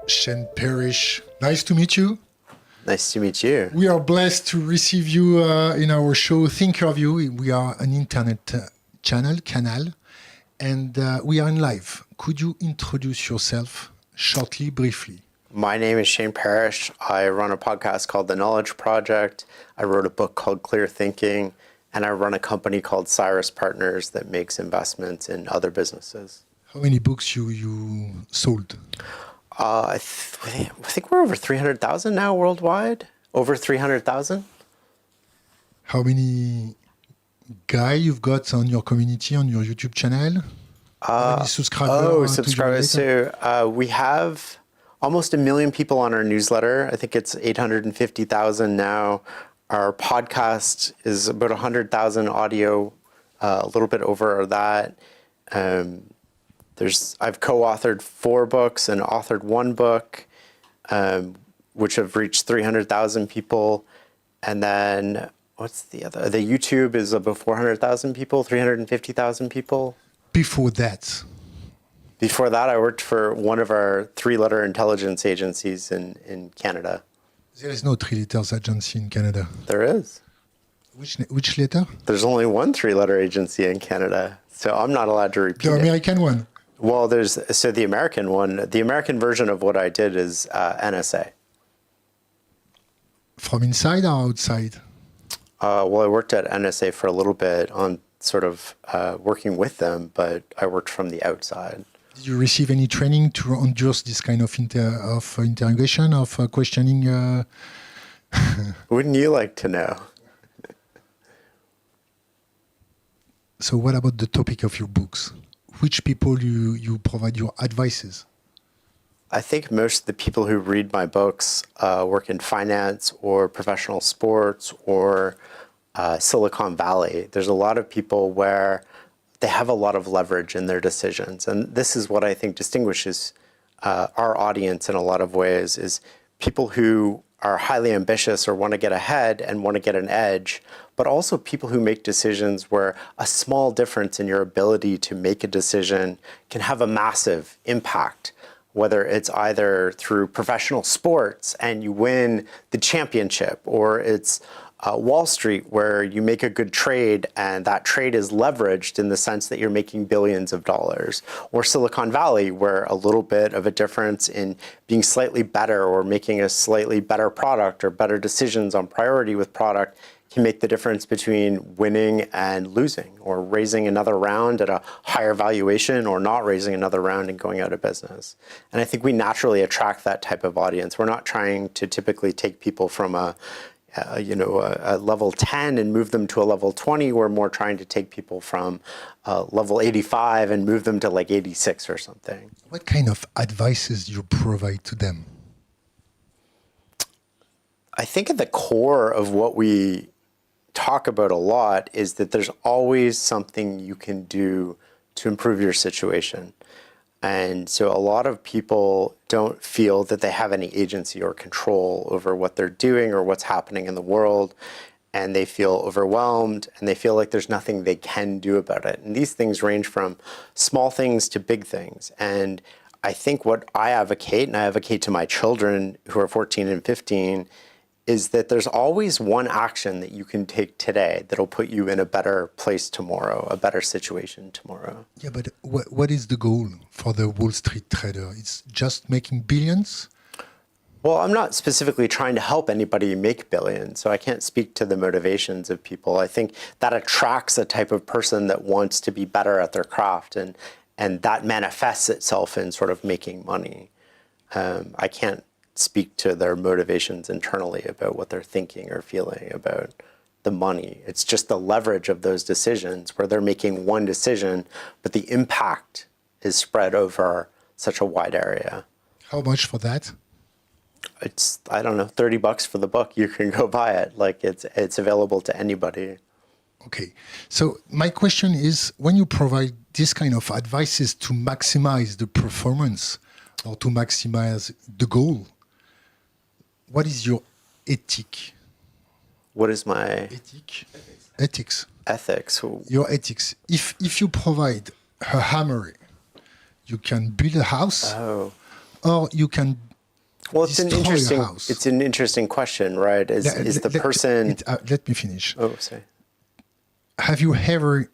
Shane Parrish. Nice to meet you. Nice to meet you. We are blessed to receive you in our show Thinkerview. We are an internet channel, and we are in live. Could you introduce yourself shortly, briefly? My name is Shane Parrish. I run a podcast called The Knowledge Project. I wrote a book called Clear Thinking, and I run a company called Cyrus Partners that makes investments in other businesses. How many books you sold? I think we're over 300,000 now worldwide. Over 300,000. How many guys you've got on your community, on your YouTube channel? How many subscribers? So we have almost 1 million people on our newsletter. I think it's 850,000 now. Our podcast is about 100,000 audio, a little bit over that. I've co-authored 4 books and authored 1 book, which have reached 300,000 people. And then what's the other? The YouTube is about 400,000 people, 350,000 people. Before that, I worked for one of our 3-letter intelligence agencies in Canada. There is no 3-letter agency in Canada. There is. Which letter? There's only one 3-letter agency in Canada, so I'm not allowed to repeat the American one. Well, the American one. The American version of what I did is NSA. From inside or outside? Well, I worked at NSA for a little bit on sort of working with them, but I worked from the outside. Did you receive any training to endure this kind of interrogation, of questioning? Wouldn't you like to know? So what about the topic of your books? Which people you provide your advices? I think most of the people who read my books work in finance or professional sports or Silicon Valley. There's a lot of people where they have a lot of leverage in their decisions. And this is what I think distinguishes our audience in a lot of ways, is people who are highly ambitious or want to get ahead and want to get an edge, but also people who make decisions where a small difference in your ability to make a decision can have a massive impact, whether it's either through professional sports and you win the championship, or it's Wall Street where you make a good trade and that trade is leveraged in the sense that you're making billions of dollars, or Silicon Valley where a little bit of a difference in being slightly better or making a slightly better product or better decisions on priority with product can make the difference between winning and losing, or raising another round at a higher valuation or not raising another round and going out of business. And I think we naturally attract that type of audience. We're not trying to typically take people from a level 10 and move them to a level 20. We're more trying to take people from level 85 and move them to like 86 or something. What kind of advices do you provide to them? I think at the core of what we talk about a lot is that there's always something you can do to improve your situation. And so a lot of people don't feel that they have any agency or control over what they're doing or what's happening in the world. And they feel overwhelmed and they feel like there's nothing they can do about it. And these things range from small things to big things. And I think what I advocate, and I advocate to my children who are 14 and 15, is that there's always one action that you can take today that'll put you in a better place tomorrow, a better situation tomorrow. Yeah, but what is the goal for the Wall Street trader? It's just making billions? Well, I'm not specifically trying to help anybody make billions, so I can't speak to the motivations of people. I think that attracts a type of person that wants to be better at their craft, and that manifests itself in sort of making money. I can't speak to their motivations internally about what they're thinking or feeling about the money. It's just the leverage of those decisions where they're making one decision, but the impact is spread over such a wide area. How much for that? It's, I don't know, $30 for the book. You can go buy it. Like it's available to anybody. Okay. So my question is, when you provide this kind of advices to maximize the performance or to maximize the goal, what is your ethic? What is my ethics? Ethics. Your ethics. If you provide a hammer, you can build a house, or you can Well, it's destroy a house? it's an interesting question, right? Is the person... Let me finish. Oh, sorry. Have you ever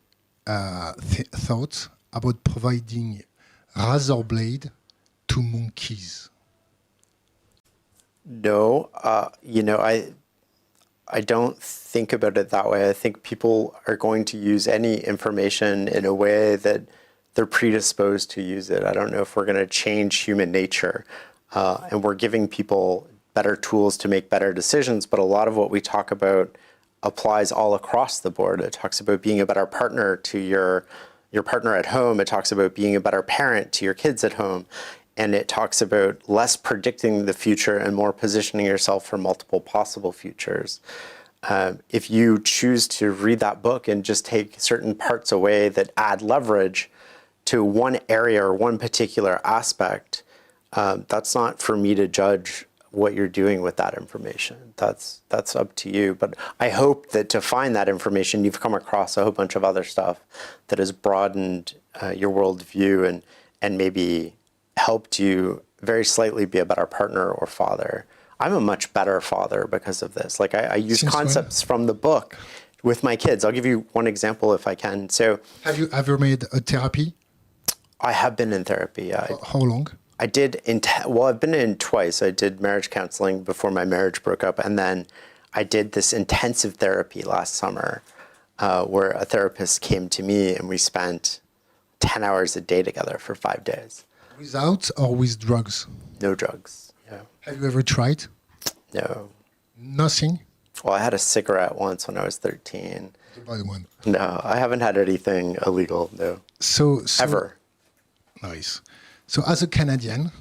thought about providing razor blade to monkeys? No, I don't think about it that way. I think people are going to use any information in a way that they're predisposed to use it. I don't know if we're going to change human nature, and we're giving people better tools to make better decisions, but a lot of what we talk about applies all across the board. It talks about being a better partner to your partner at home. It talks about being a better parent to your kids at home. And it talks about less predicting the future and more positioning yourself for multiple possible futures. If you choose to read that book and just take certain parts away that add leverage to one area or one particular aspect, that's not for me to judge what you're doing with that information. That's up to you. But I hope that to find that information, you've come across a whole bunch of other stuff that has broadened your worldview and maybe helped you very slightly be a better partner or father. I'm a much better father because of this. Like I use concepts from the book with my kids. I'll give you one example if I can. So, have you ever made a therapy? I have been in therapy. How long? I did I've been in twice. I did marriage counseling before my marriage broke up, and then I did this intensive therapy last summer, where a therapist came to me and we spent 10 hours a day together for 5 days. Without or with drugs? No drugs. Yeah. Have you ever tried? No. Nothing? Well, I had a cigarette once when I was 13. The bad one. No, I haven't had anything illegal. No. So ever. Nice. So as a Canadian,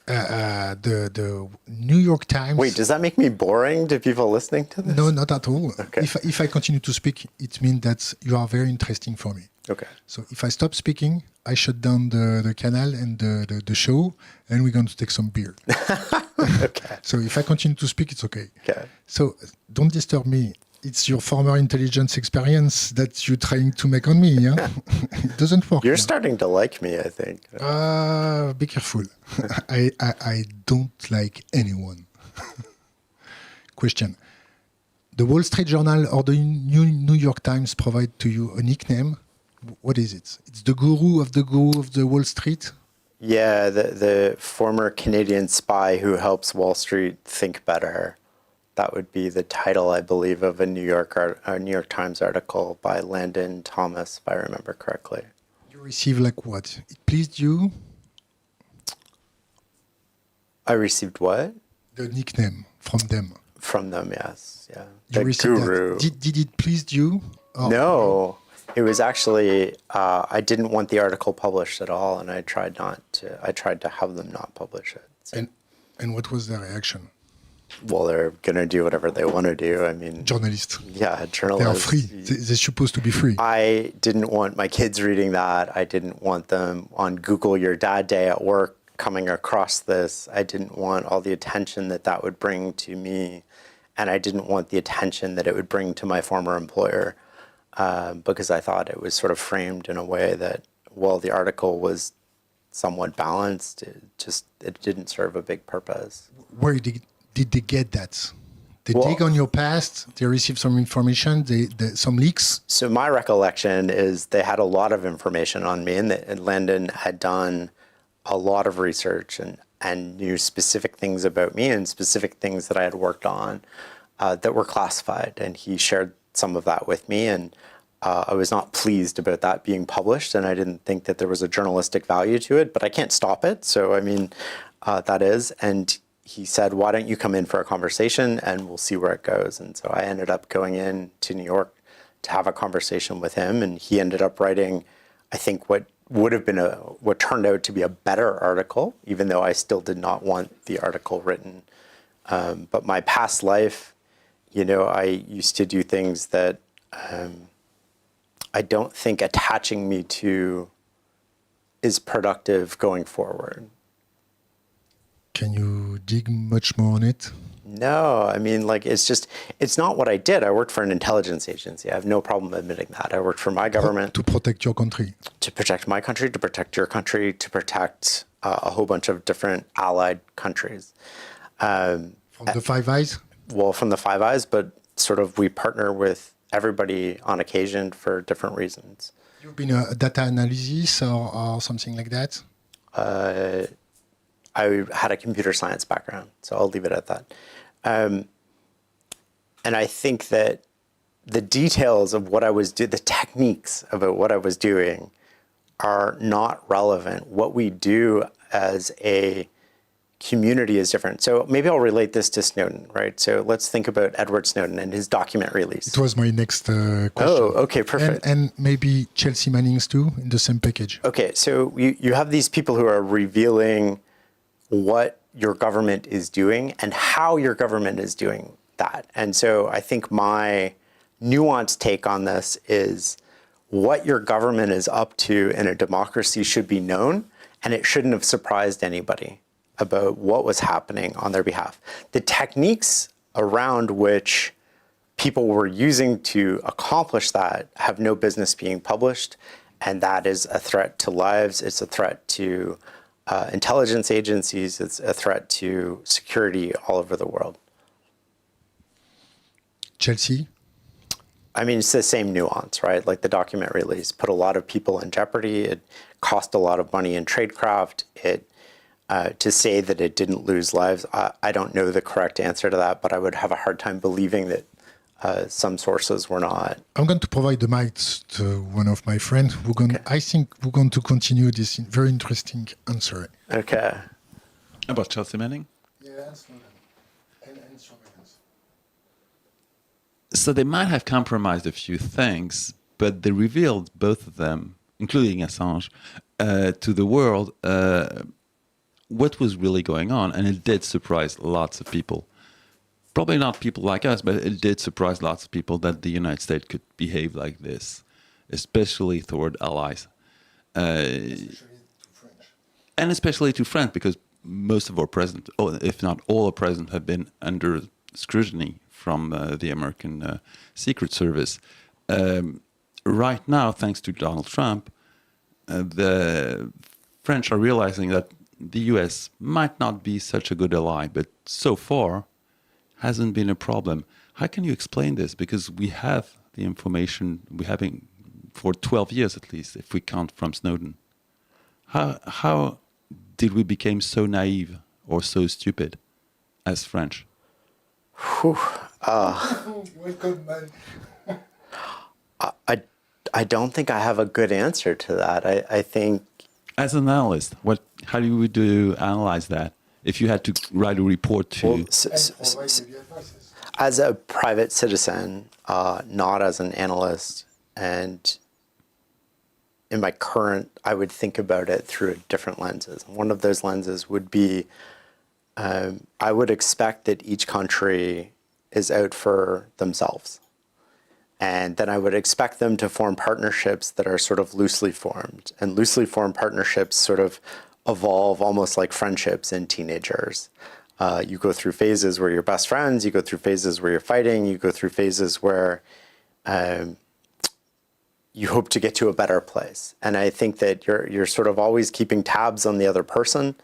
the New York Times... Wait, does that make me boring to people listening to this? No, not at all. Okay. If I continue to speak, it means that you are very interesting for me. Okay. So if I stop speaking, I shut down the canal and the show, and we're going to take some beer. Okay. So if I continue to speak, it's okay. Okay. So don't disturb me. It's your former intelligence experience that you're trying to make on me. Yeah? It doesn't work. You're starting to like me, I think. Be careful. I don't like anyone. Question. The Wall Street Journal or the New York Times provide to you a nickname. What is it? It's the guru of the Wall Street? Yeah, the former Canadian spy who helps Wall Street think better. That would be the title, I believe, of a New York Times article by Landon Thomas, if I remember correctly. You receive like what? It pleased you? I received what? The nickname from them. From them, yes. Yeah. You The Gourou. Did it please you? Or No, it was actually, I didn't want the article published at all, and I tried to have them not publish it. So, and what was their reaction? well, they're going to do whatever they want to do. I mean, Journalists. yeah, journalists. They are free. They're supposed to be free. I didn't want my kids reading that. I didn't want them on Google Your Dad Day at work coming across this. I didn't want all the attention that would bring to me, and I didn't want the attention that it would bring to my former employer, because I thought it was sort of framed in a way that, well, the article was somewhat balanced. It didn't serve a big purpose. Where did they get that? They Well, dig on your past, they receive some information, some leaks. So my recollection is they had a lot of information on me, and Landon had done a lot of research and knew specific things about me and specific things that I had worked on that were classified. And he shared some of that with me, and I was not pleased about that being published, and I didn't think that there was a journalistic value to it, but I can't stop it. So, I mean, that is. And he said, why don't you come in for a conversation and we'll see where it goes. And so I ended up going in to New York to have a conversation with him, and he ended up writing, I think, what turned out to be a better article, even though I still did not want the article written. But my past life, I used to do things that I don't think attaching me to is productive going forward. Can you dig much more on it? No, I mean, it's not what I did. I worked for an intelligence agency. I have no problem admitting that. I worked for my government. To protect your country. To protect my country, to protect your country, to protect a whole bunch of different allied countries. From the Five Eyes? Well, from the Five Eyes, but sort of we partner with everybody on occasion for different reasons. You've been a data analysis or something like that? I had a computer science background, so I'll leave it at that. And I think that the details of what I was doing, the techniques about what I was doing are not relevant. What we do as a community is different. So maybe I'll relate this to Snowden, right? So let's think about Edward Snowden and his document release. It was my next question. Oh, okay, perfect. And maybe Chelsea Manning's too, in the same package. Okay, so you have these people who are revealing what your government is doing and how your government is doing that. And so I think my nuanced take on this is what your government is up to in a democracy should be known, and it shouldn't have surprised anybody about what was happening on their behalf. The techniques around which people were using to accomplish that have no business being published, and that is a threat to lives, it's a threat to intelligence agencies, it's a threat to security all over the world. Chelsea? I mean, it's the same nuance, right? Like the document release put a lot of people in jeopardy. It cost a lot of money in tradecraft. To say that it didn't lose lives, I don't know the correct answer to that, but I would have a hard time believing that some sources were not. I'm going to provide the mic to one of my friends. I think we're going to continue this very interesting answer. Okay. About Chelsea Manning? Yes, and surveillance. So they might have compromised a few things, but they revealed, both of them, including Assange, to the world what was really going on. And it did surprise lots of people. Probably not people like us, but it did surprise lots of people that the United States could behave like this, especially toward allies. And especially to France, because most of our presidents, if not all our presidents, have been under scrutiny from the American Secret Service. Right now, thanks to Donald Trump, the French are realizing that the US might not be such a good ally, but so far hasn't been a problem. How can you explain this? Because we have the information we have for 12 years at least, if we count from Snowden. How did we become so naive or so stupid as French? Welcome, man. I don't think I have a good answer to that. I think... As an analyst, how do you analyze that? If you had to write a report to... Well, as a private citizen, not as an analyst, and in my current, I would think about it through different lenses. One of those lenses would be, I would expect that each country is out for themselves. And then I would expect them to form partnerships that are sort of loosely formed. And loosely formed partnerships sort of evolve almost like friendships in teenagers. You go through phases where you're best friends, you go through phases where you're fighting, you go through phases where you hope to get to a better place. And I think that you're sort of always keeping tabs on the other person,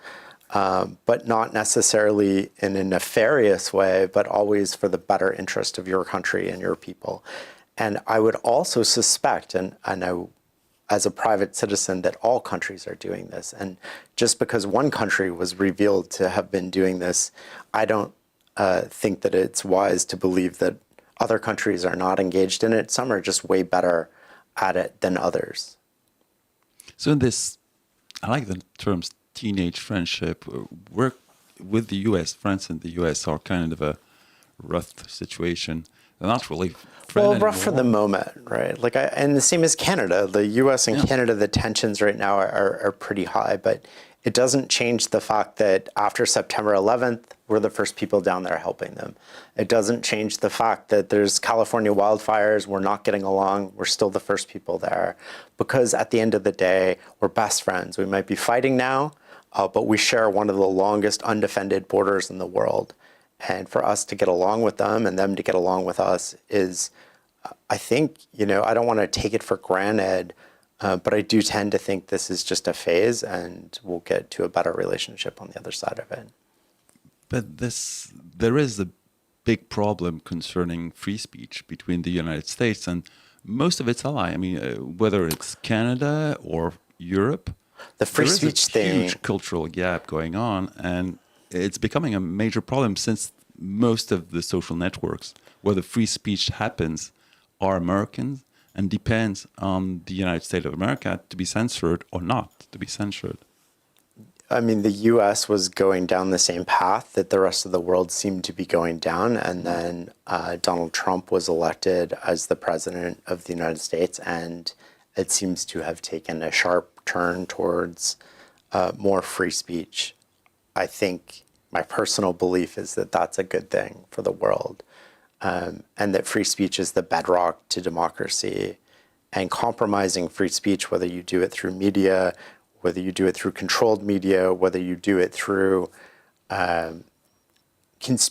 but not necessarily in a nefarious way, but always for the better interest of your country and your people. And I would also suspect, and I know as a private citizen, that all countries are doing this. And just because one country was revealed to have been doing this, I don't think that it's wise to believe that other countries are not engaged in it. Some are just way better at it than others. So in this, I like the terms teenage friendship. Work with the US, France and the US are kind of a rough situation. They're not really well, rough for the moment, right? And the same as Canada. The U.S. and Canada, the tensions right now are pretty high, but it doesn't change the fact that after September 11th, we're the first people down there helping them. It doesn't change the fact that there's California wildfires, we're not getting along, we're still the first people there. Because at the end of the day, we're best friends. We might be fighting now, but we share one of the longest undefended borders in the world. And for us to get along with them and them to get along with us is, I think, I don't want to take it for granted, but I do tend to think this is just a phase and we'll get to a better relationship on the other side of it. But there is a big problem concerning free speech between the United States and most of its allies. I mean, whether it's Canada or Europe, The free there speech is a thing. huge cultural gap going on, and it's becoming a major problem since most of the social networks where the free speech happens are Americans and depends on the United States of America to be censored or not to be censored. I mean, the U.S. was going down the same path that the rest of the world seemed to be going down, and then Donald Trump was elected as the president of the United States, and it seems to have taken a sharp turn towards more free speech. I think my personal belief is that that's a good thing for the world, and that free speech is the bedrock to democracy. And compromising free speech, whether you do it through media, whether you do it through controlled media, whether you do it through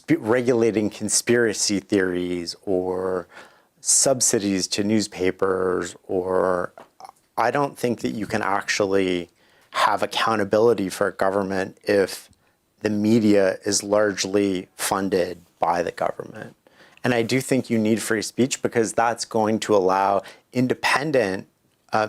regulating conspiracy theories or subsidies to newspapers, or I don't think that you can actually have accountability for a government if the media is largely funded by the government. And I do think you need free speech because that's going to allow independent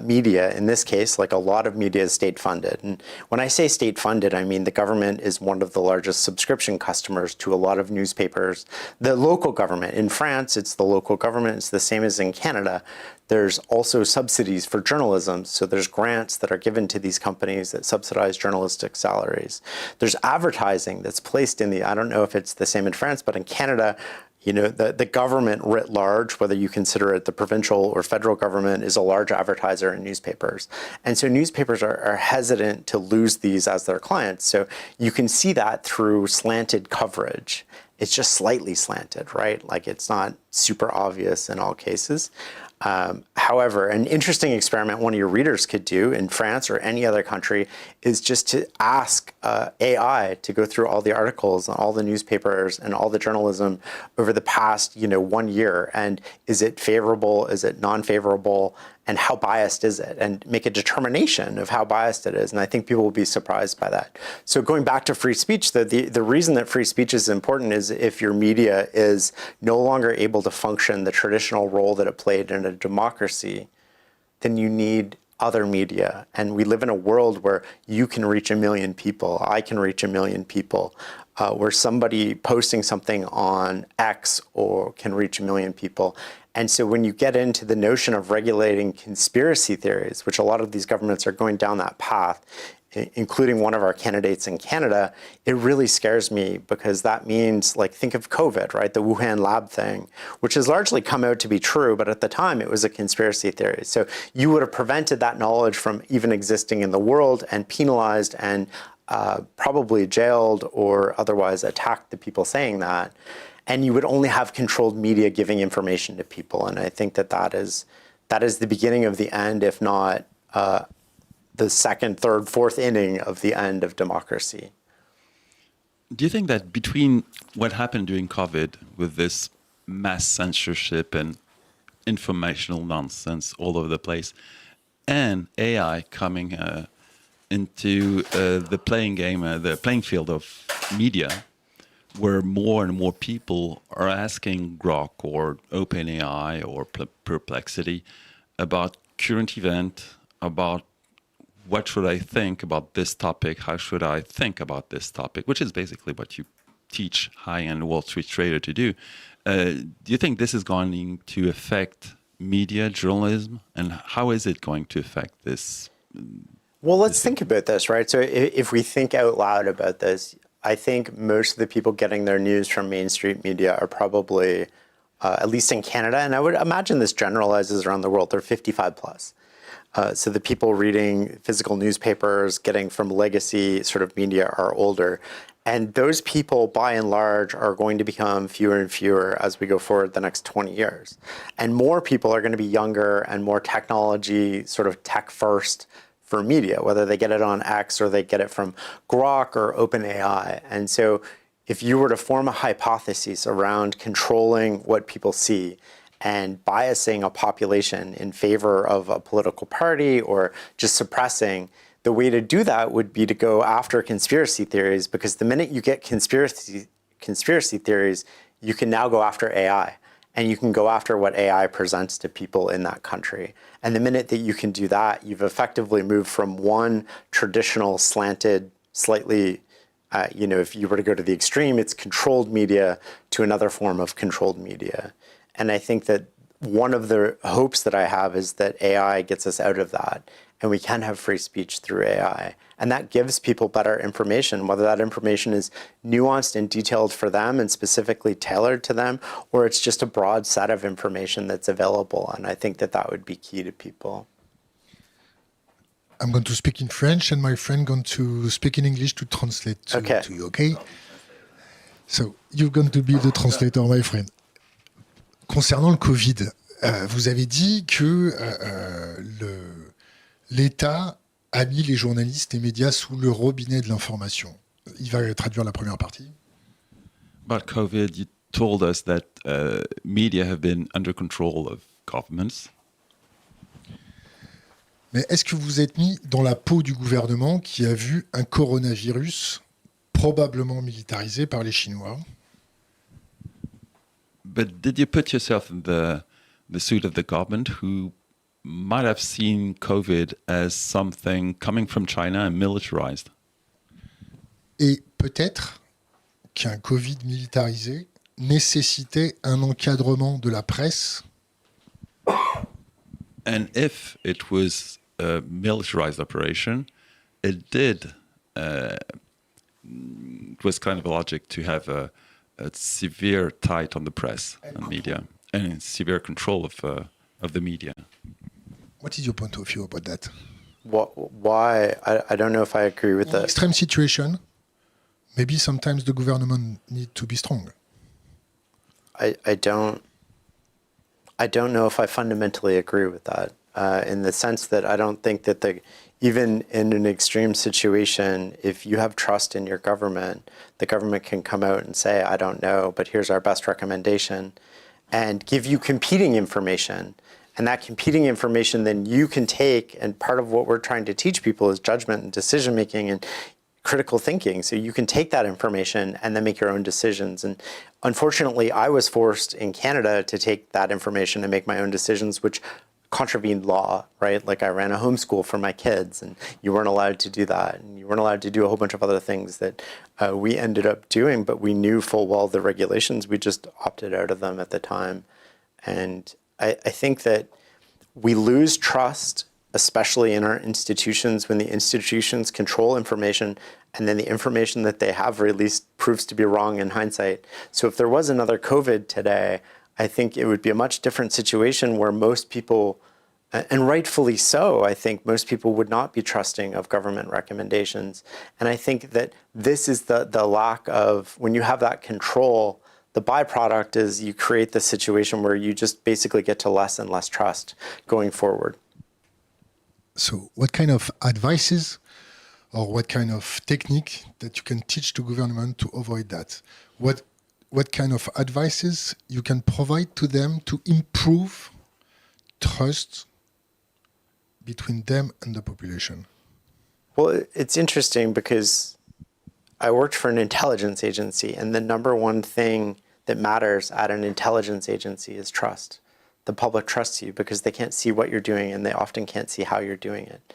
media, in this case, like a lot of media is state-funded. And when I say state-funded, I mean the government is one of the largest subscription customers to a lot of newspapers. The local government, in France, it's the local government. It's the same as in Canada. There's also subsidies for journalism. So there's grants that are given to these companies that subsidize journalistic salaries. There's advertising that's placed in I don't know if it's the same in France, but in Canada, you know, the government writ large, whether you consider it the provincial or federal government, is a large advertiser in newspapers. And so newspapers are hesitant to lose these as their clients. So you can see that through slanted coverage. It's just slightly slanted, right? Like it's not super obvious in all cases. However, an interesting experiment one of your readers could do in France or any other country is just to ask AI to go through all the articles and all the newspapers and all the journalism over the past, 1 year. And is it favorable? Is it non-favorable? And how biased is it? And make a determination of how biased it is. And I think people will be surprised by that. So going back to free speech, the reason that free speech is important is if your media is no longer able to function the traditional role that it played in a democracy, then you need other media. And we live in a world where you can reach 1 million people, I can reach 1 million people, where somebody posting something on X or can reach 1 million people. And so when you get into the notion of regulating conspiracy theories, which a lot of these governments are going down that path, including one of our candidates in Canada, it really scares me because that means, like, think of COVID, right? The Wuhan lab thing, which has largely come out to be true, but at the time it was a conspiracy theory. So you would have prevented that knowledge from even existing in the world and penalized and probably jailed or otherwise attacked the people saying that. And you would only have controlled media giving information to people. And I think that is the beginning of the end, if not the second, third, fourth inning of the end of democracy. Do you think that between what happened during COVID with this mass censorship and informational nonsense all over the place and AI coming into the playing field of media, where more and more people are asking Grok or OpenAI or Perplexity about current event, about what should I think about this topic, how should I think about this topic, which is basically what you teach high-end Wall Street trader to do. Do you think this is going to affect media journalism, and how is it going to affect this? Well, let's think about this, right? So if we think out loud about this, I think most of the people getting their news from mainstream media are probably, at least in Canada, and I would imagine this generalizes around the world, they're 55 plus. So the people reading physical newspapers, getting from legacy sort of media are older. And those people, by and large, are going to become fewer and fewer as we go forward the next 20 years. And more people are going to be younger and more technology, sort of tech first for media, whether they get it on X or they get it from Grok or OpenAI. And so if you were to form a hypothesis around controlling what people see and biasing a population in favor of a political party or just suppressing, the way to do that would be to go after conspiracy theories, because the minute you get conspiracy theories, you can now go after AI. And you can go after what AI presents to people in that country. And the minute that you can do that, you've effectively moved from one traditional slanted, slightly, if you were to go to the extreme, it's controlled media, to another form of controlled media. And I think that one of the hopes that I have is that AI gets us out of that, and we can have free speech through AI. And that gives people better information, whether that information is nuanced and detailed for them and specifically tailored to them, or it's just a broad set of information that's available. And I think that that would be key to people. I'm going to speak in French, and my friend going to speak in English to translate to you, okay? So, you're going to be the translator, my friend. Concernant le Covid, vous avez dit que l'État a mis les journalistes et médias sous le robinet de l'information. Il va traduire la première partie. About COVID, you told us that media have been under control of governments. Mais est-ce que vous êtes mis dans la peau du gouvernement qui a vu un coronavirus probablement militarisé par les Chinois? But did you put yourself in the suit of the government who might have seen COVID as something coming from China and militarized? Et peut-être qu'un Covid militarisé nécessitait un encadrement de la presse. And if it was a militarized operation, it did. It was kind of logic to have a severe tight on the press and media, and severe control of the media. What is your point of view about that? Why? I don't know if I agree with that. Extreme situation, maybe sometimes the government need to be strong. I don't know if I fundamentally agree with that, in the sense that I don't think that even in an extreme situation, if you have trust in your government, the government can come out and say, I don't know, but here's our best recommendation, and give you competing information. And that competing information then you can take, and part of what we're trying to teach people is judgment and decision making and critical thinking. So you can take that information and then make your own decisions. And unfortunately, I was forced in Canada to take that information and make my own decisions, which contravened law, right? Like I ran a homeschool for my kids, and you weren't allowed to do that. And you weren't allowed to do a whole bunch of other things that we ended up doing, but we knew full well the regulations. We just opted out of them at the time. And I think that we lose trust, especially in our institutions, when the institutions control information and then the information that they have released proves to be wrong in hindsight. So if there was another COVID today, I think it would be a much different situation where most people, and rightfully so, I think most people would not be trusting of government recommendations. And I think that this is the lack of, when you have that control, the byproduct is you create the situation where you just basically get to less and less trust going forward. So what kind of advices or what kind of technique that you can teach to government to avoid that? What kind of advices you can provide to them to improve trust between them and the population? Well, it's interesting because I worked for an intelligence agency, and the number one thing that matters at an intelligence agency is trust. The public trusts you because they can't see what you're doing, and they often can't see how you're doing it.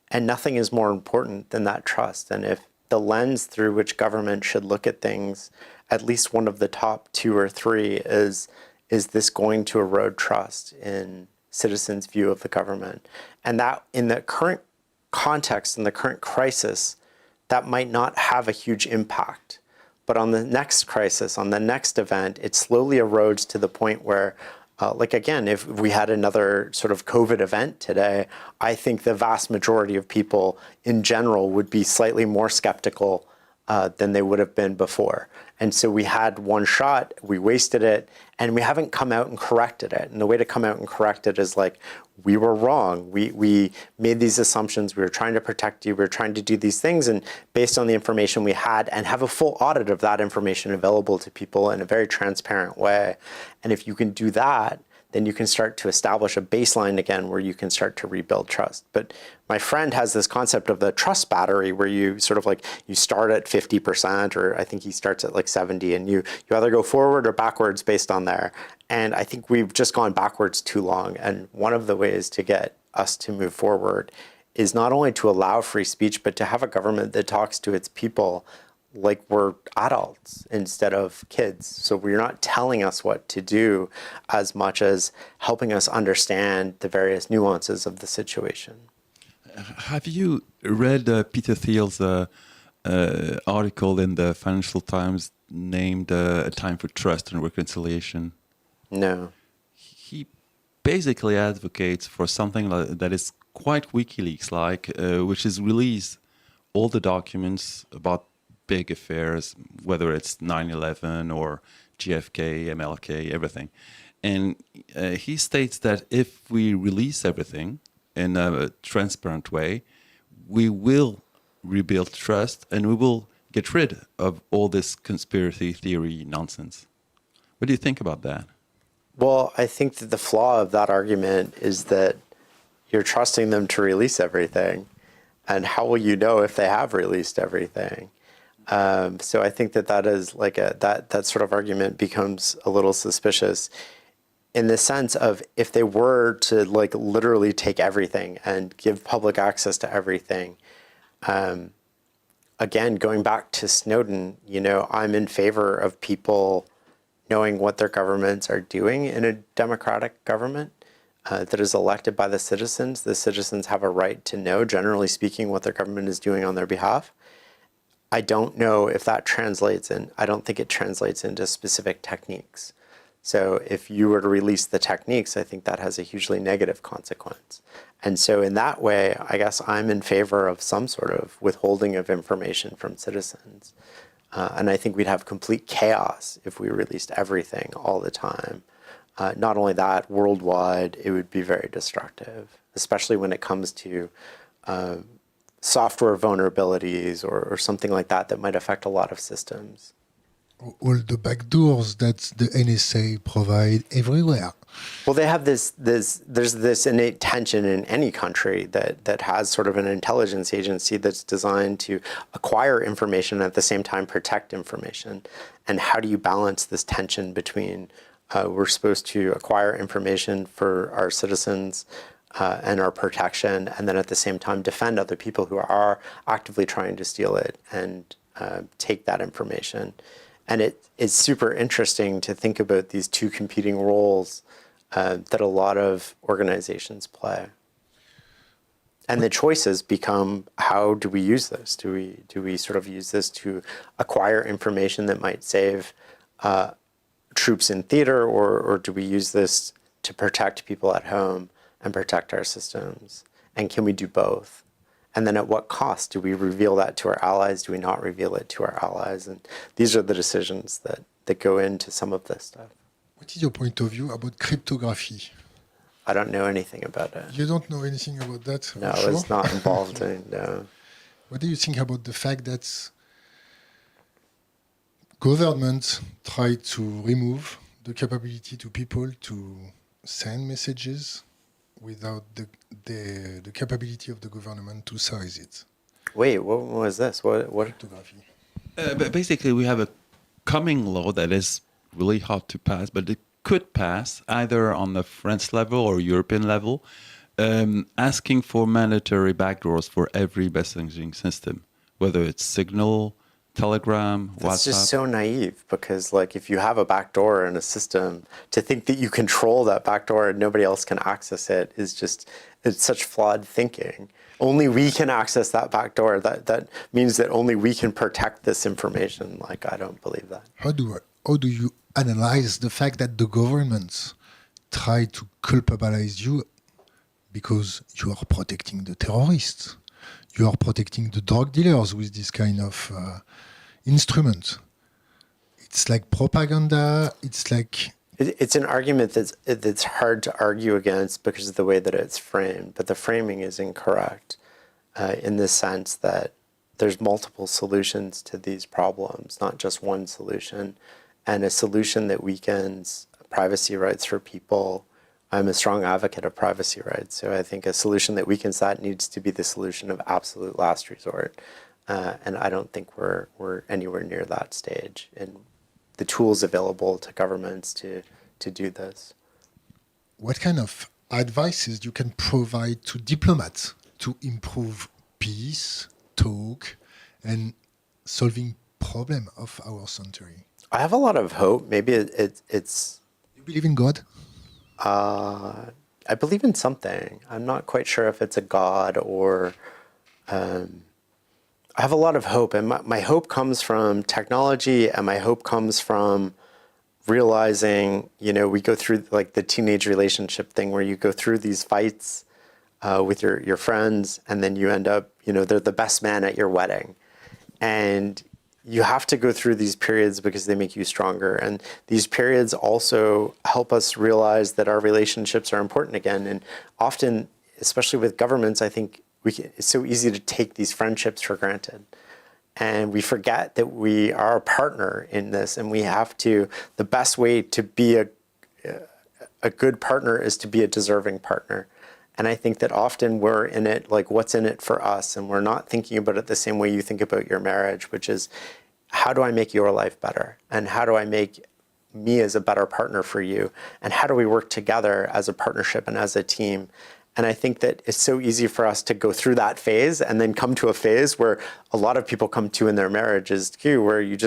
And nothing is more important than that trust. And if the lens through which government should look at things, at least one of the top 2 or 3 is this going to erode trust in citizens' view of the government? And that in the current context, in the current crisis, that might not have a huge impact. But on the next crisis, on the next event, it slowly erodes to the point where, like again, if we had another sort of COVID event today, I think the vast majority of people in general would be slightly more skeptical than they would have been before. And so we had one shot, we wasted it, and we haven't come out and corrected it. And the way to come out and correct it is like, we were wrong. We made these assumptions. We were trying to protect you. We were trying to do these things. And based on the information we had, and have a full audit of that information available to people in a very transparent way. And if you can do that, then you can start to establish a baseline again where you can start to rebuild trust. But my friend has this concept of the trust battery where you sort of like, you start at 50%, or I think he starts at like 70, and you either go forward or backwards based on there. And I think we've just gone backwards too long. And one of the ways to get us to move forward is not only to allow free speech, but to have a government that talks to its people like we're adults instead of kids. So we're not telling us what to do as much as helping us understand the various nuances of the situation. Have you read Peter Thiel's article in the Financial Times named A Time for Trust and Reconciliation? No. He basically advocates for something that is quite WikiLeaks-like, which is release all the documents about big affairs, whether it's 9/11 or GFK, MLK, everything. And he states that if we release everything in a transparent way, we will rebuild trust and we will get rid of all this conspiracy theory nonsense. What do you think about that? Well, I think that the flaw of that argument is that you're trusting them to release everything. And how will you know if they have released everything? So I think that is like that sort of argument becomes a little suspicious in the sense of if they were to like literally take everything and give public access to everything. Again, going back to Snowden, I'm in favor of people knowing what their governments are doing in a democratic government that is elected by the citizens. The citizens have a right to know, generally speaking, what their government is doing on their behalf. I don't know if that translates I don't think it translates into specific techniques. So if you were to release the techniques, I think that has a hugely negative consequence. And so in that way, I guess I'm in favor of some sort of withholding of information from citizens. And I think we'd have complete chaos if we released everything all the time. Not only that, worldwide, it would be very destructive, especially when it comes to software vulnerabilities or something like that might affect a lot of systems. All the backdoors that the NSA provide everywhere. Well, they have there's this innate tension in any country that has sort of an intelligence agency that's designed to acquire information and at the same time protect information. And how do you balance this tension between we're supposed to acquire information for our citizens and our protection, and then at the same time defend other people who are actively trying to steal it and take that information. And it's super interesting to think about these two competing roles that a lot of organizations play. And the choices become, how do we use this? Do we sort of use this to acquire information that might save troops in theater, or do we use this to protect people at home and protect our systems? And can we do both? And then at what cost? Do we reveal that to our allies? Do we not reveal it to our allies? And these are the decisions that go into some of this stuff. What is your point of view about cryptography? I don't know anything about it. You don't know anything about that? No, sure? it's not involved in, no. What do you think about the fact that governments try to remove the capability to people to send messages without the capability of the government to size it? Wait, what was this? What? Cryptography. But basically, we have a coming law that is really hard to pass, but it could pass either on the French level or European level, asking for mandatory backdoors for every messaging system, whether it's Signal, Telegram, That's WhatsApp. just so naive, because like if you have a backdoor in a system, to think that you control that backdoor and nobody else can access it is just, it's such flawed thinking. Only we can access that backdoor. That means that only we can protect this information. Like, I don't believe that. How do you analyze the fact that the governments try to culpabilize you because you are protecting the terrorists? You are protecting the drug dealers with this kind of instrument. It's like propaganda. It's like... It's an argument that's hard to argue against because of the way that it's framed. But the framing is incorrect in the sense that there's multiple solutions to these problems, not just one solution. And a solution that weakens privacy rights for people I'm a strong advocate of privacy rights. So I think a solution that we can set needs to be the solution of absolute last resort. And I don't think we're anywhere near that stage in the tools available to governments to do this. What kind of advices you can provide to diplomats to improve peace, talk, and solving problem of our century? I have a lot of hope. Maybe it's You believe in God? I believe in something. I'm not quite sure if it's a God or I have a lot of hope, and my hope comes from technology, and my hope comes from realizing, we go through like the teenage relationship thing where you go through these fights with your friends, and then you end up, they're the best man at your wedding. And you have to go through these periods because they make you stronger. And these periods also help us realize that our relationships are important again. And often, especially with governments, I think it's so easy to take these friendships for granted. And we forget that we are a partner in this, and we have to, the best way to be a good partner is to be a deserving partner. And I think that often we're in it, like what's in it for us, and we're not thinking about it the same way you think about your marriage, which is how do I make your life better? And how do I make me as a better partner for you? And how do we work together as a partnership and as a team? And I think that it's so easy for us to go through that phase and then come to a phase where a lot of people come to in their marriages too, where you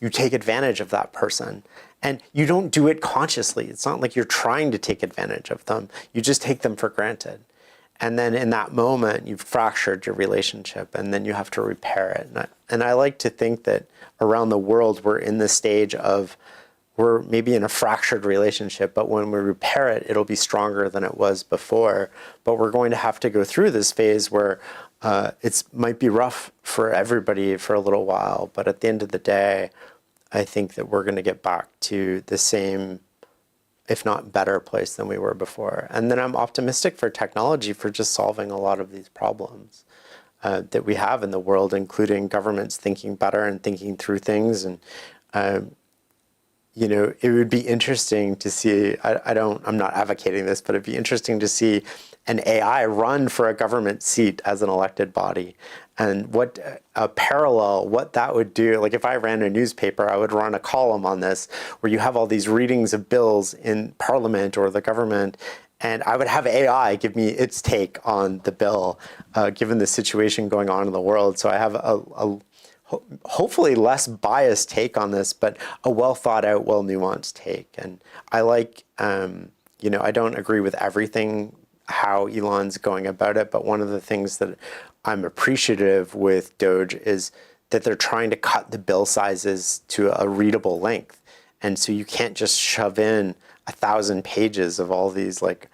take advantage of that person. And you don't do it consciously. It's not like you're trying to take advantage of them. You just take them for granted. And then in that moment, you've fractured your relationship, and then you have to repair it. And I like to think that around the world, we're in this stage of, we're maybe in a fractured relationship, but when we repair it, it'll be stronger than it was before. But we're going to have to go through this phase where it might be rough for everybody for a little while. But at the end of the day, I think that we're going to get back to the same, if not better place than we were before. And then I'm optimistic for technology for just solving a lot of these problems that we have in the world, including governments thinking better and thinking through things. And it would be interesting to see, I'm not advocating this, but it'd be interesting to see an AI run for a government seat as an elected body. And what that would do, like if I ran a newspaper, I would run a column on this where you have all these readings of bills in Parliament or the government, and I would have AI give me its take on the bill, given the situation going on in the world. So I have a hopefully less biased take on this, but a well thought out, well nuanced take. And I like, I don't agree with everything how Elon's going about it, but one of the things that I'm appreciative with Doge is that they're trying to cut the bill sizes to a readable length. And so you can't just shove in 1,000 pages of all these like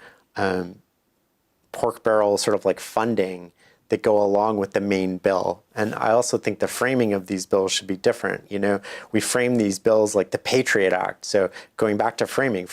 pork barrel sort of like funding that go along with the main bill. And I also think the framing of these bills should be different. We frame these bills like the Patriot Act. So going back to framing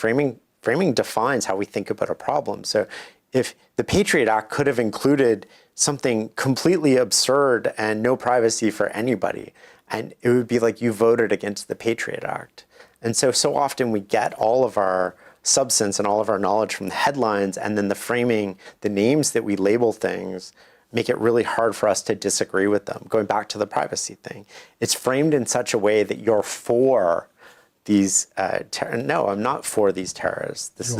defines how we think about a problem. So if the Patriot Act could have included something completely absurd and no privacy for anybody, and it would be like you voted against the Patriot Act. And so often we get all of our substance and all of our knowledge from the headlines, and then the framing, the names that we label things, make it really hard for us to disagree with them. Going back to the privacy thing, it's framed in such a way that you're for these, no, I'm not for these terrorists.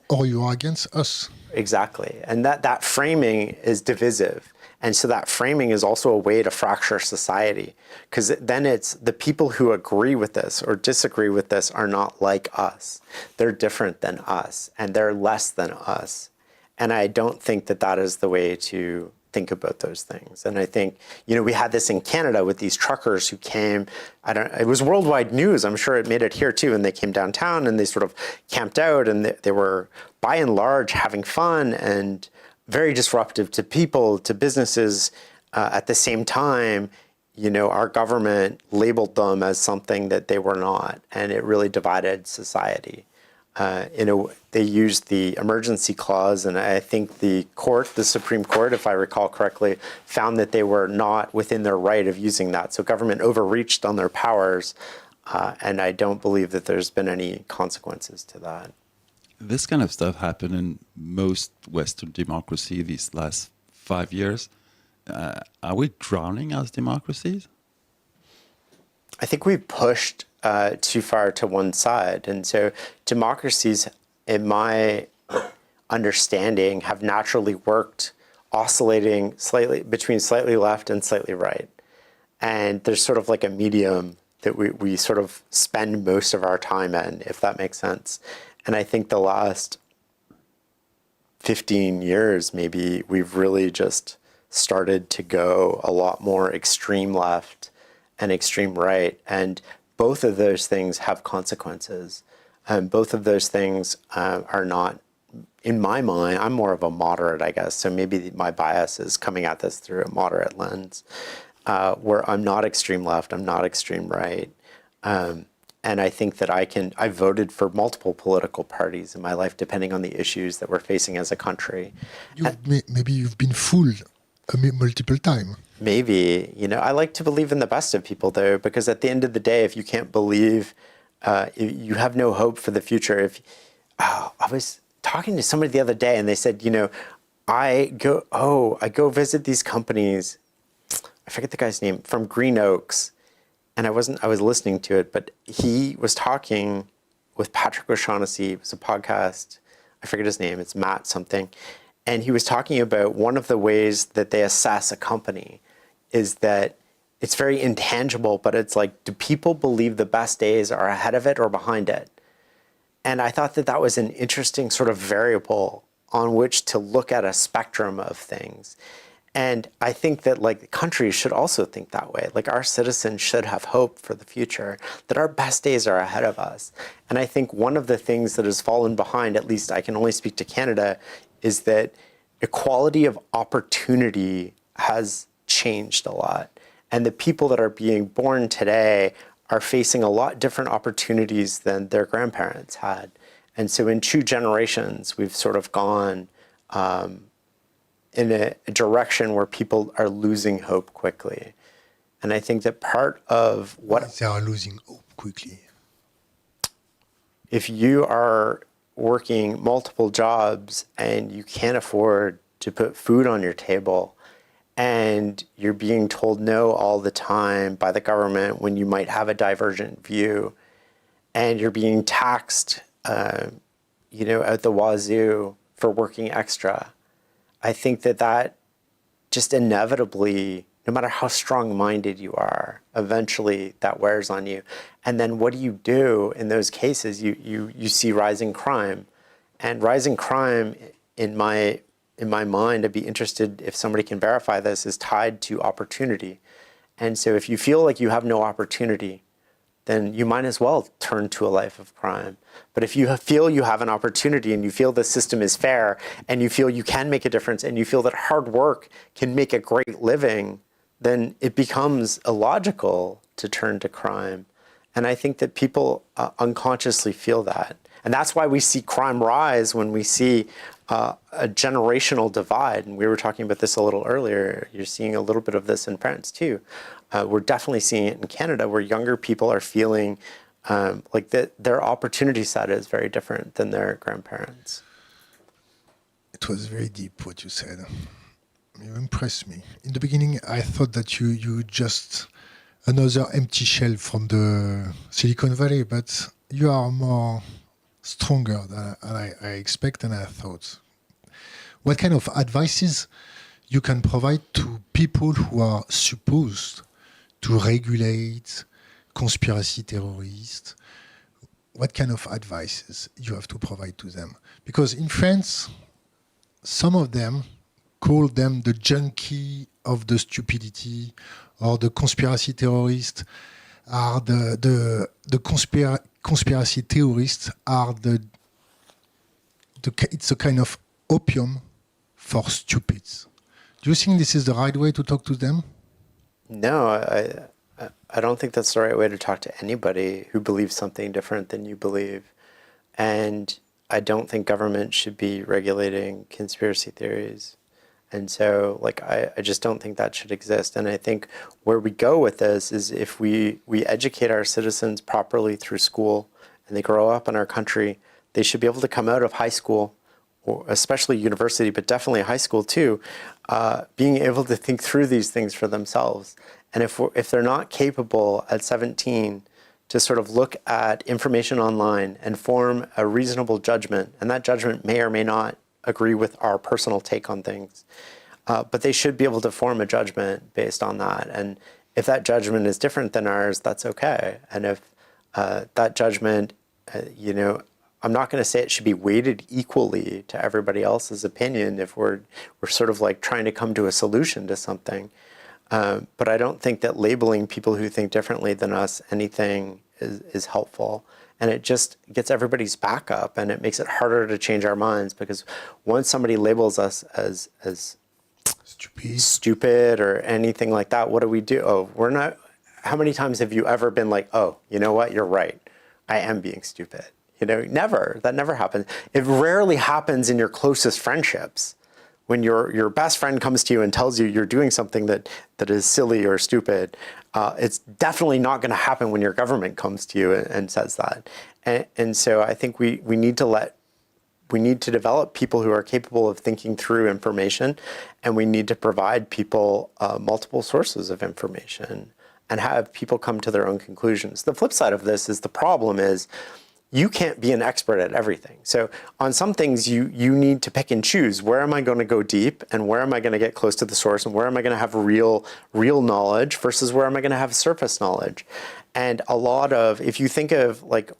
Or you are against us. Exactly. And that framing is divisive. And so that framing is also a way to fracture society, because then it's the people who agree with this or disagree with this are not like us. They're different than us, and they're less than us. And I don't think that is the way to think about those things. And I think, we had this in Canada with these truckers who came, it was worldwide news. I'm sure it made it here too. And they came downtown and they sort of camped out, and they were by and large having fun and very disruptive to people, to businesses. At the same time, our government labeled them as something that they were not, and it really divided society. They used the emergency clause, and I think the Supreme Court, if I recall correctly, found that they were not within their right of using that. So government overreached on their powers, and I don't believe that there's been any consequences to that. this kind of stuff happened in most Western democracy these last 5 years. Are we drowning as democracies? I think we pushed too far to one side. And so democracies, in my understanding, have naturally worked oscillating slightly between slightly left and slightly right. And there's sort of like a medium that we sort of spend most of our time in, if that makes sense. And I think the last 15 years, maybe, we've really just started to go a lot more extreme left and extreme right. And both of those things have consequences. And both of those things are not, in my mind, I'm more of a moderate, I guess. So maybe my bias is coming at this through a moderate lens, where I'm not extreme left, I'm not extreme right. And I think that I voted for multiple political parties in my life, depending on the issues that we're facing as a country. Maybe you've been fooled multiple times. Maybe, I like to believe in the best of people, though, because at the end of the day, if you can't believe, you have no hope for the future. I was talking to somebody the other day, and they said, I go visit these companies. I forget the guy's name, from Green Oaks, and I was listening to it, but he was talking with Patrick O'Shaughnessy. It was a podcast. I forget his name. It's Matt something. And he was talking about one of the ways that they assess a company is that it's very intangible, but it's like, do people believe the best days are ahead of it or behind it? And I thought that was an interesting sort of variable on which to look at a spectrum of things. And I think that countries should also think that way. Like, our citizens should have hope for the future, that our best days are ahead of us. And I think one of the things that has fallen behind, at least I can only speak to Canada, is that equality of opportunity has changed a lot. And the people that are being born today are facing a lot different opportunities than their grandparents had. And so in 2 generations, we've sort of gone in a direction where people are losing hope quickly. And I think that part of what... They are losing hope quickly. If you are working multiple jobs and you can't afford to put food on your table, and you're being told no all the time by the government when you might have a divergent view, and you're being taxed, out the wazoo for working extra, I think that just inevitably, no matter how strong-minded you are, eventually that wears on you. And then what do you do in those cases? You see rising crime. And rising crime, in my mind, I'd be interested if somebody can verify this, is tied to opportunity. And so if you feel like you have no opportunity, then you might as well turn to a life of crime. But if you feel you have an opportunity and you feel the system is fair and you feel you can make a difference and you feel that hard work can make a great living, then it becomes illogical to turn to crime. And I think that people unconsciously feel that. And that's why we see crime rise when we see a generational divide. And we were talking about this a little earlier. You're seeing a little bit of this in France too. We're definitely seeing it in Canada, where younger people are feeling like that their opportunity set is very different than their grandparents. It was very deep what you said. You impressed me. In the beginning, I thought that you just another empty shell from the Silicon Valley, but you are more stronger than I expect and I thought. What kind of advices you can provide to people who are supposed to regulate conspiracy terrorists? What kind of advices you have to provide to them? Because in France, some of them call them the junkie of the stupidity, or the conspiracy terrorists are the conspiracy theorists are it's a kind of opium for stupids. Do you think this is the right way to talk to them? No, I don't think that's the right way to talk to anybody who believes something different than you believe. And I don't think government should be regulating conspiracy theories. And so, I just don't think that should exist. And I think where we go with this is if we educate our citizens properly through school and they grow up in our country, They should be able to come out of high school, or especially university, but definitely high school too, being able to think through these things for themselves. And if they're not capable at 17 to sort of look at information online and form a reasonable judgment, and that judgment may or may not agree with our personal take on things, but they should be able to form a judgment based on that. And if that judgment is different than ours, that's okay. And if that judgment, I'm not going to say it should be weighted equally to everybody else's opinion if we're sort of like trying to come to a solution to something. But I don't think that labeling people who think differently than us anything is helpful. And it just gets everybody's back up, and it makes it harder to change our minds, because once somebody labels us as stupid or anything like that, what do we do? Oh, we're not. How many times have you ever been like, oh, you know what? You're right. I am being stupid. Never. That never happens. It rarely happens in your closest friendships. When your best friend comes to you and tells you you're doing something that is silly or stupid, it's definitely not going to happen when your government comes to you and says that. And so I think we need to develop people who are capable of thinking through information, and we need to provide people multiple sources of information and have people come to their own conclusions. The flip side of this is the problem is you can't be an expert at everything. So on some things, you need to pick and choose. Where am I going to go deep, and where am I going to get close to the source, and where am I going to have real knowledge versus where am I going to have surface knowledge? And a lot of, if you think of like,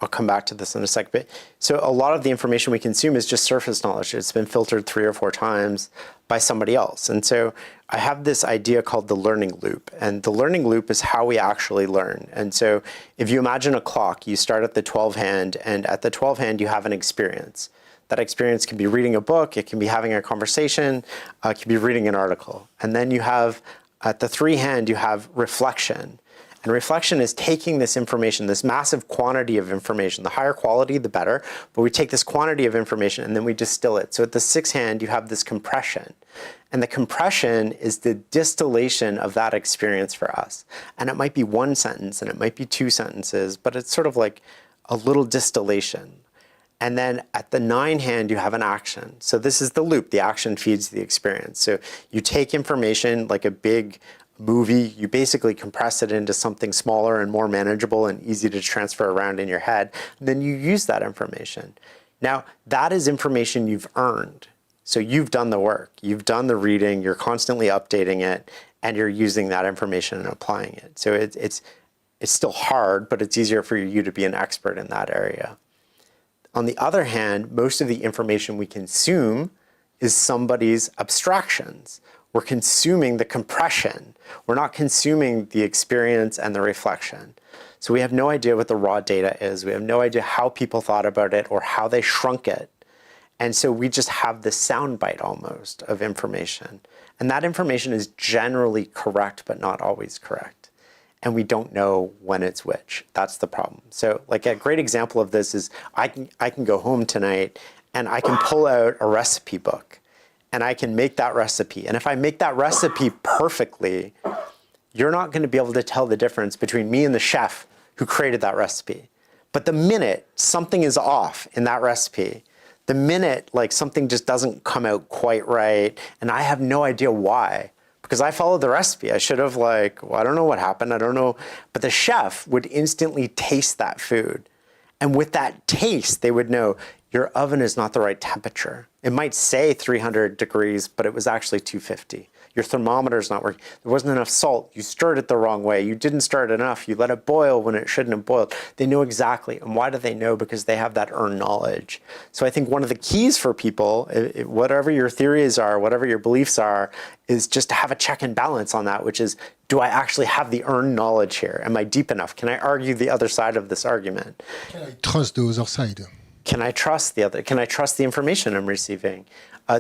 I'll come back to this in a sec, but so a lot of the information we consume is just surface knowledge. It's been filtered 3 or 4 times by somebody else. And so I have this idea called the learning loop, and the learning loop is how we actually learn. And so if you imagine a clock, you start at the 12 hand, and at the 12 hand, you have an experience. That experience can be reading a book, it can be having a conversation, it can be reading an article. And then you have, at the 3 hand, you have reflection. And reflection is taking this information, this massive quantity of information, the higher quality, the better, but we take this quantity of information and then we distill it. So at the 6 hand, you have this compression. And the compression is the distillation of that experience for us. And it might be 1 sentence and it might be 2 sentences, but it's sort of like a little distillation. And then at the 9 hand, you have an action. So this is the loop. The action feeds the experience. So you take information like a big movie, you basically compress it into something smaller and more manageable and easy to transfer around in your head. Then you use that information. Now, that is information you've earned. So you've done the work, you've done the reading, you're constantly updating it, and you're using that information and applying it. So it's still hard, but it's easier for you to be an expert in that area. On the other hand, most of the information we consume is somebody's abstractions. We're consuming the compression. We're not consuming the experience and the reflection. So we have no idea what the raw data is. We have no idea how people thought about it or how they shrunk it. And so we just have this soundbite almost of information. And that information is generally correct, but not always correct. And we don't know when it's which. That's the problem. So like a great example of this is I can go home tonight and I can pull out a recipe book. And I can make that recipe. And if I make that recipe perfectly, you're not going to be able to tell the difference between me and the chef who created that recipe. But the minute something is off in that recipe, the minute like something just doesn't come out quite right, and I have no idea why, because I followed the recipe. I should have I don't know what happened, I don't know. But the chef would instantly taste that food. And with that taste, they would know your oven is not the right temperature. It might say 300 degrees, but it was actually 250. Your thermometer is not working. There wasn't enough salt. You stirred it the wrong way. You didn't stir it enough. You let it boil when it shouldn't have boiled. They know exactly. And why do they know? Because they have that earned knowledge. So I think one of the keys for people, whatever your theories are, whatever your beliefs are, is just to have a check and balance on that, which is, do I actually have the earned knowledge here? Am I deep enough? Can I argue the other side of this argument? Can I trust the other side? Can I trust the other? Can I trust the information I'm receiving?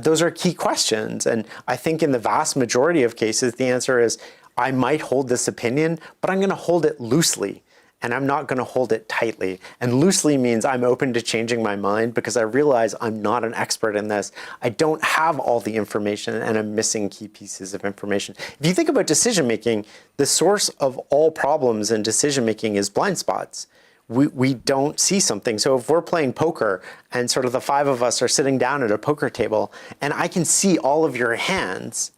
Those are key questions. And I think in the vast majority of cases, the answer is, I might hold this opinion, but I'm going to hold it loosely. And I'm not going to hold it tightly. And loosely means I'm open to changing my mind because I realize I'm not an expert in this. I don't have all the information and I'm missing key pieces of information. If you think about decision making, the source of all problems in decision making is blind spots. we don't see something. So if we're playing poker and sort of the five of us are sitting down at a poker table and I can see all of your hands,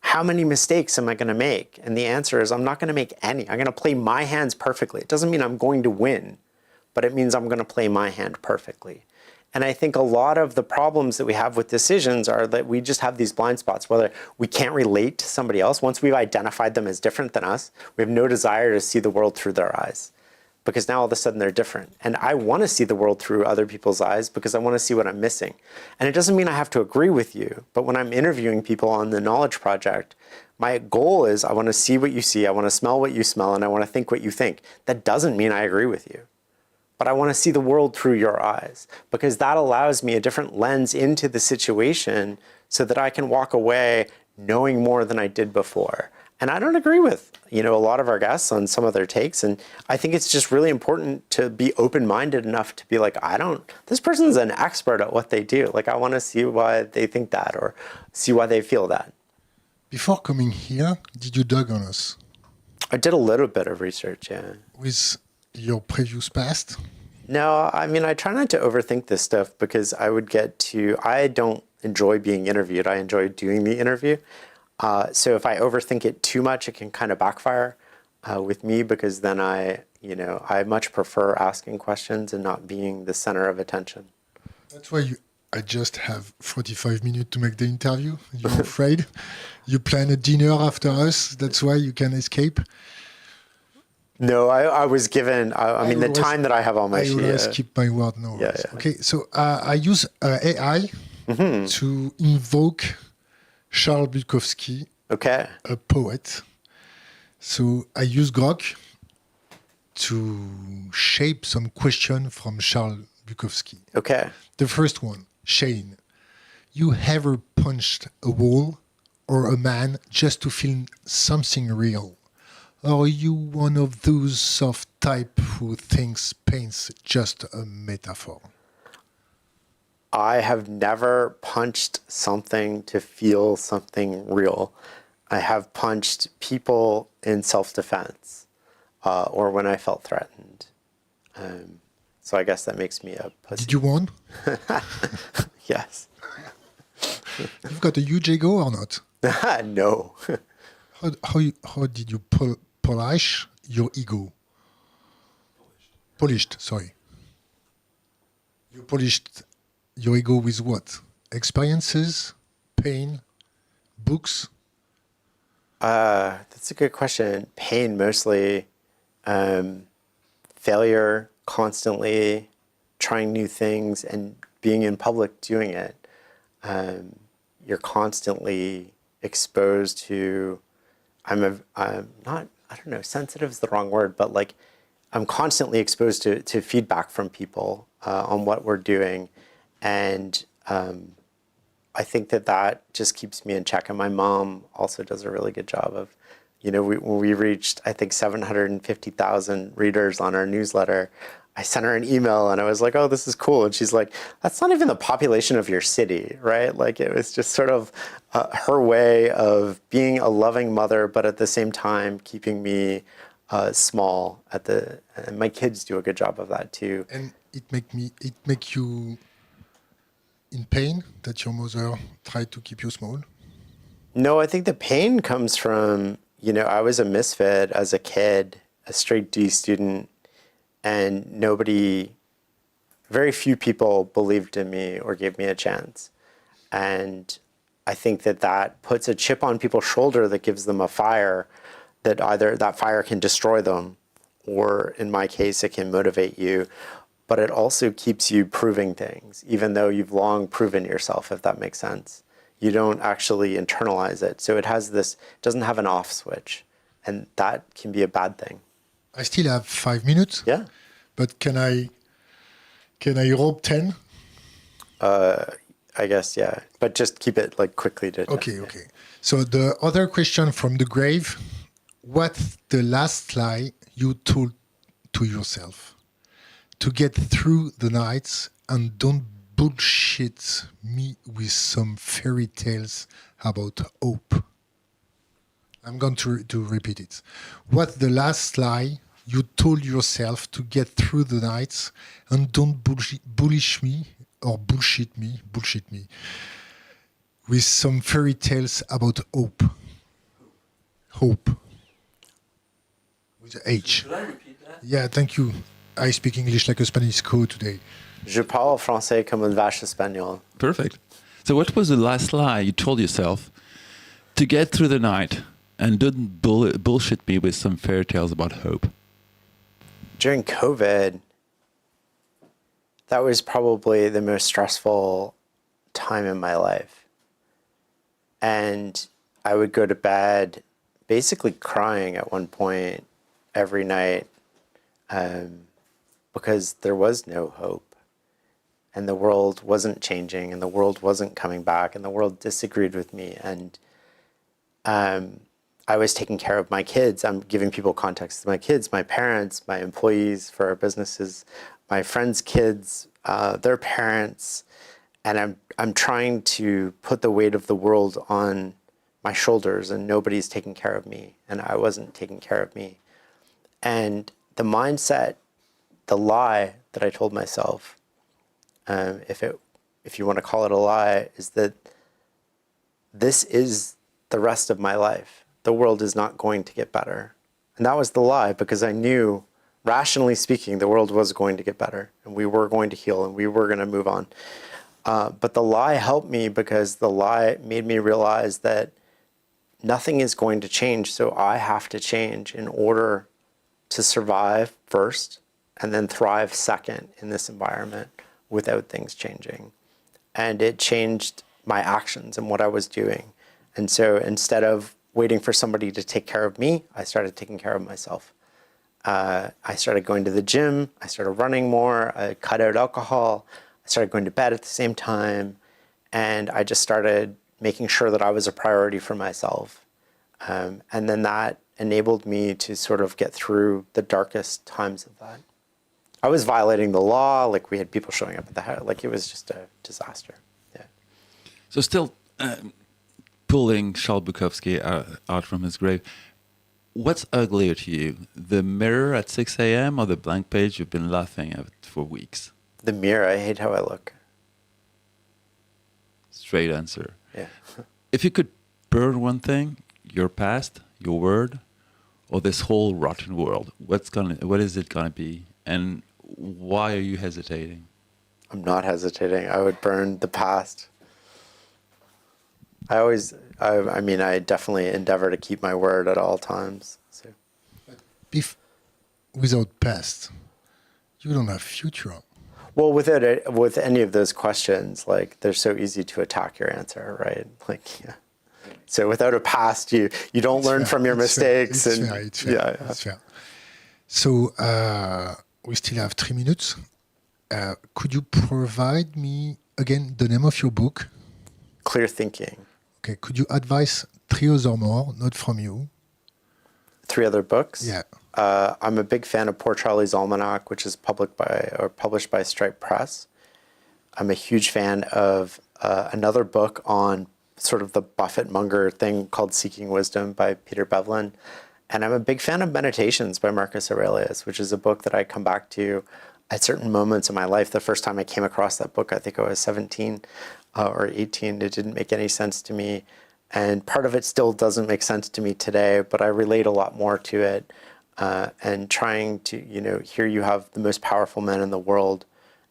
how many mistakes am I going to make? And the answer is I'm not going to make any. I'm going to play my hands perfectly. It doesn't mean I'm going to win, but it means I'm going to play my hand perfectly. And I think a lot of the problems that we have with decisions are that we just have these blind spots, whether we can't relate to somebody else. Once we've identified them as different than us, we have no desire to see the world through their eyes, because now all of a sudden they're different. And I want to see the world through other people's eyes because I want to see what I'm missing. And it doesn't mean I have to agree with you, but when I'm interviewing people on the Knowledge Project, my goal is I want to see what you see, I want to smell what you smell, and I want to think what you think. That doesn't mean I agree with you, but I want to see the world through your eyes, because that allows me a different lens into the situation so that I can walk away knowing more than I did before. And I don't agree with, a lot of our guests on some of their takes. And I think it's just really important to be open-minded enough to be like, this person's an expert at what they do. Like, I want to see why they think that or see why they feel that. Before coming here, did you dug on us? I did a little bit of research, yeah. With your previous past? No, I mean, I try not to overthink this stuff because I don't enjoy being interviewed. I enjoy doing the interview. So if I overthink it too much, it can kind of backfire with me, because then I much prefer asking questions and not being the center of attention. That's why I just have 45 minutes to make the interview. You're afraid? You plan a dinner after us? That's why you can escape? No, I was given, the time that I have on my sheet. I always keep my word. No. Yeah. Okay, so I use AI to invoke Charles Bukowski, a poet. So I use Grok to shape some question from Charles Bukowski. Okay. The first one, Shane, you ever punched a wall or a man just to feel something real? Or are you one of those soft type who thinks pain's just a metaphor? I have never punched something to feel something real. I have punched people in self-defense or when I felt threatened. So I guess that makes me a pussy. Did you won? Yes. You've got a huge ego or not? No. How did you polish your ego? Polished, sorry. You polished your ego with what? Experiences, pain, books? That's a good question. Pain mostly, failure constantly, trying new things and being in public doing it. You're constantly exposed to, sensitive is the wrong word, but like I'm constantly exposed to feedback from people on what we're doing. And I think that just keeps me in check. And my mom also does a really good job of, when we reached, I think, 750,000 readers on our newsletter, I sent her an email and I was like, oh, this is cool. And she's like, that's not even the population of your city, right? Like it was just sort of her way of being a loving mother, but at the same time, keeping me small and my kids do a good job of that too. And it make you in pain that your mother tried to keep you small? No, I think the pain comes from, I was a misfit as a kid, a straight D student, and very few people believed in me or gave me a chance. And I think that puts a chip on people's shoulder that gives them a fire that either that fire can destroy them, or in my case, it can motivate you. But it also keeps you proving things, even though you've long proven yourself, if that makes sense. You don't actually internalize it. So it doesn't have an off switch. And that can be a bad thing. I still have 5 minutes. Yeah. But can I rope 10? I guess, yeah. But just keep it like quickly to... Okay. So the other question from the grave, what's the last lie you told to yourself to get through the nights and don't bullshit me with some fairy tales about hope? I'm going to repeat it. What's the last lie you told yourself to get through the nights and don't bullshit me with some fairy tales about hope. Hope. With a H. Should I repeat that? Yeah, thank you. I speak English like a Spanish code today. Je parle français comme une vache espagnole. Perfect. So what was the last lie you told yourself to get through the night and don't bullshit me with some fairy tales about hope? During COVID, that was probably the most stressful time in my life. And I would go to bed basically crying at one point every night because there was no hope. And the world wasn't changing, and the world wasn't coming back, and the world disagreed with me. And I was taking care of my kids. I'm giving people context to my kids, my parents, my employees for our businesses, my friends' kids, their parents. And I'm trying to put the weight of the world on my shoulders, and nobody's taking care of me, and I wasn't taking care of me. And the mindset, the lie that I told myself, if you want to call it a lie, is that this is the rest of my life. The world is not going to get better. And that was the lie, because I knew, rationally speaking, the world was going to get better, and we were going to heal, and we were going to move on. But the lie helped me, because the lie made me realize that nothing is going to change, so I have to change in order to survive first and then thrive second in this environment without things changing. And it changed my actions and what I was doing. And so instead of waiting for somebody to take care of me, I started taking care of myself. I started going to the gym, I started running more, I cut out alcohol, I started going to bed at the same time, and I just started making sure that I was a priority for myself. And then that enabled me to sort of get through the darkest times of that. I was violating the law, like we had people showing up at the house, like it was just a disaster. Yeah. So still pulling Charles Bukowski out from his grave, what's uglier to you, the mirror at 6 a.m. or the blank page you've been laughing at for weeks? The mirror, I hate how I look. Straight answer. Yeah. If you could burn one thing, your past, your word, or this whole rotten world, what is it gonna be, and why are you hesitating? I'm not hesitating. I would burn the past. I mean, I definitely endeavor to keep my word at all times. So. Without past, you don't have future. Well, with any of those questions, like they're so easy to attack your answer, right? Like, yeah. So without a past, you don't learn from your mistakes. It's fair. It's fair. So we still have 3 minutes. Could you provide me again the name of your book? Clear Thinking. Okay. Could you advise 3 others or more, not from you? 3 other books? Yeah. I'm a big fan of Poor Charlie's Almanac, which is published by Stripe Press. I'm a huge fan of another book on sort of the Buffett Munger thing called Seeking Wisdom by Peter Bevlin. And I'm a big fan of Meditations by Marcus Aurelius, which is a book that I come back to at certain moments in my life. The first time I came across that book, I think I was 17 or 18. It didn't make any sense to me. And part of it still doesn't make sense to me today, but I relate a lot more to it. And trying to, here you have the most powerful man in the world,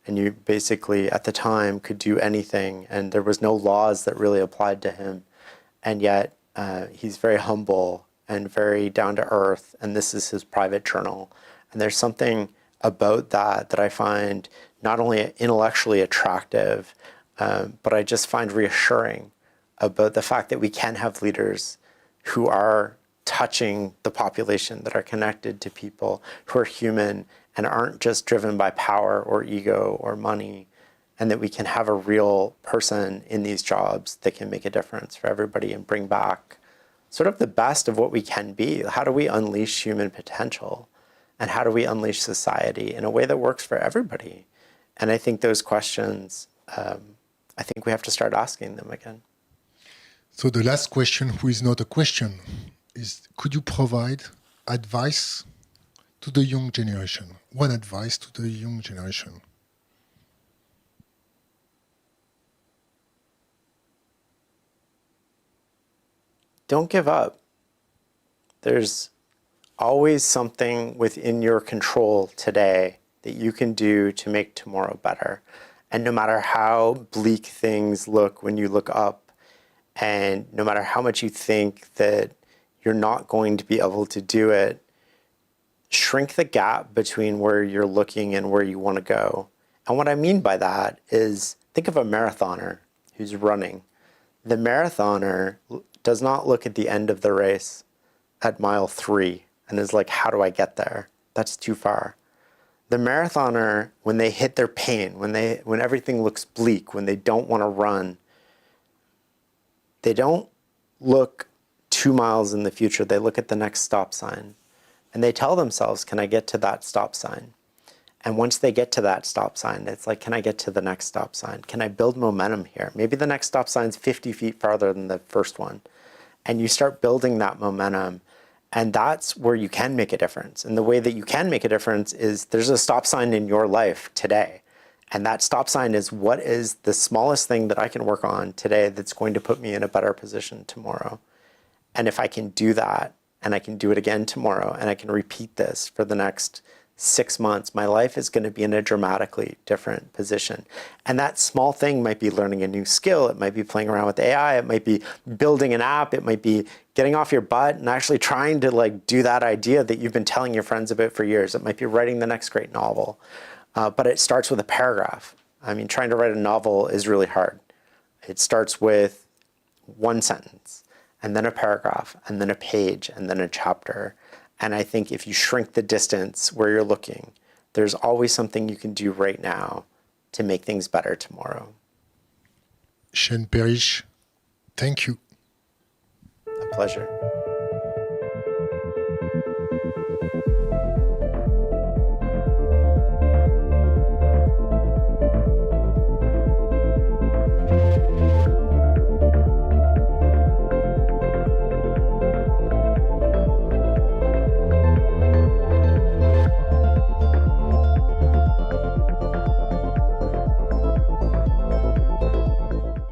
and you basically, at the time, could do anything, and there was no laws that really applied to him. And yet, he's very humble and very down to earth, and this is his private journal. And there's something about that I find not only intellectually attractive, but I just find reassuring about the fact that we can have leaders who are touching the population, that are connected to people, who are human and aren't just driven by power or ego or money, and that we can have a real person in these jobs that can make a difference for everybody and bring back sort of the best of what we can be. How do we unleash human potential? And how do we unleash society in a way that works for everybody? And I think those questions, I think we have to start asking them again. So the last question, who is not a question, is could you provide advice to to the young generation? One advice to the young generation? Don't give up. There's always something within your control today that you can do to make tomorrow better. And no matter how bleak things look when you look up, and no matter how much you think that you're not going to be able to do it, shrink the gap between where you're looking and where you want to go. And what I mean by that is, think of a marathoner who's running. The marathoner does not look at the end of the race at mile 3 and is like, how do I get there? That's too far. The marathoner, when they hit their pain, when everything looks bleak, when they don't want to run, they don't look 2 miles in the future. They look at the next stop sign. And they tell themselves, can I get to that stop sign? And once they get to that stop sign, it's like, can I get to the next stop sign? Can I build momentum here? Maybe the next stop sign's 50 feet farther than the first one. And you start building that momentum. And that's where you can make a difference. And the way that you can make a difference is there's a stop sign in your life today. And that stop sign is, what is the smallest thing that I can work on today that's going to put me in a better position tomorrow? And if I can do that, and I can do it again tomorrow, and I can repeat this for the next 6 months, my life is going to be in a dramatically different position. And that small thing might be learning a new skill. It might be playing around with AI. It might be building an app. It might be getting off your butt and actually trying to do that idea that you've been telling your friends about for years. It might be writing the next great novel. But it starts with a paragraph. I mean, trying to write a novel is really hard. It starts with one sentence, and then a paragraph, and then a page, and then a chapter. And I think if you shrink the distance where you're looking, there's always something you can do right now to make things better tomorrow. Parrish, thank you. A pleasure.